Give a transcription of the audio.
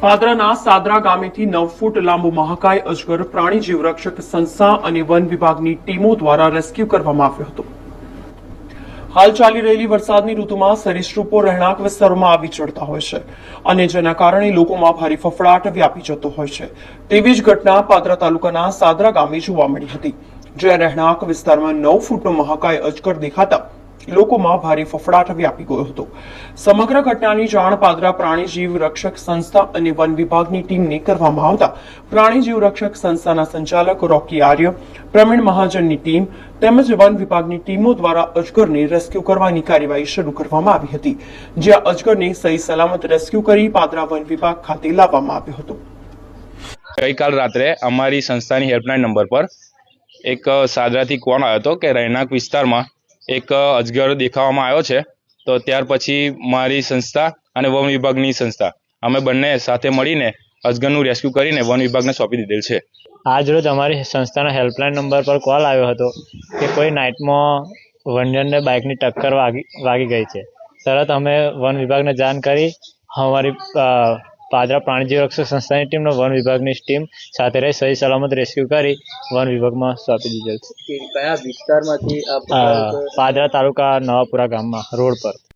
પાદરાના સાદરા ગામેથી 9 ફૂટ લાંબુ મહાકાય અજગર પ્રાણી જીવરક્ષક સંસ્થા અને વન વિભાગની ટીમો દ્વારા રેસ્ક્યુ કરવામાં આવ્યો હતો। હાલ ચાલી રહેલી વરસાદની ઋતુમાં સરીસૃપો રહેણાંક વિસ્તારોમાં આવી ચડતા હોય છે અને જેના કારણે લોકોમાં ભારે ફફડાટ વ્યાપી જતો હોય છે। તેવી જ ઘટના પાદરા તાલુકાના સાદરા ગામે જોવા મળી હતી, જ્યાં રહેણાંક વિસ્તારમાં 9 ફૂટનો મહાકાય અજગર દેખાતા લોકોમાં ભારે ફફડાટ વ્યાપી ગયો હતો। સમગ્ર ઘટનાની જાણ પાદરા પ્રાણીજીવ રક્ષક સંસ્થા અને વન વિભાગની ટીમને કરવામાં આવતા પ્રાણીજીવ રક્ષક સંસ્થાના સંચાલક રોકી આર્ય, પ્રવીણ મહાજનની ટીમ તેમજ વન વિભાગની ટીમો દ્વારા અજગરને રેસ્ક્યુ કરવાની કાર્યવાહી શરૂ કરવામાં આવી હતી, જ્યાં અજગરને સહી સલામત રેસ્ક્યુ કરી પાદરા વન વિભાગ ખાતે લાવવામાં આવ્યો હતો। ગઈકાલ રાત્રે અમારી સંસ્થાની હેલ્પલાઇન નંબર પર એક સાદરાથી કોલ આવ્યો હતો કે રહેણાંક વિસ્તારમાં એક અજગર દેખાવામાં આવ્યો છે। તો ત્યાર પછી મારી સંસ્થા અને વન વિભાગની સંસ્થા અમે બંને સાથે મળીને અજગરનું રેસ્ક્યુ કરીને વન વિભાગને સોંપી દીધેલ છે। આજ રોજ અમારી સંસ્થાના હેલ્પલાઇન નંબર પર કોલ આવ્યો હતો કે કોઈ નાઇટમાં વન્યને બાઇકની ટક્કર વાગી ગઈ છે। તરત અમે વન વિભાગને જાણ કરી અમારી પાદરા પ્રાણીજીવ રક્ષક સંસ્થાની ટીમનો વન વિભાગની ટીમ સાથે રહી સહી સલામત રેસ્ક્યુ કરી વન વિભાગમાં સોંપી દીધેલ છે। કયા વિસ્તારમાંથી પાદરા તાલુકા નવાપુરા ગામમાં રોડ પર।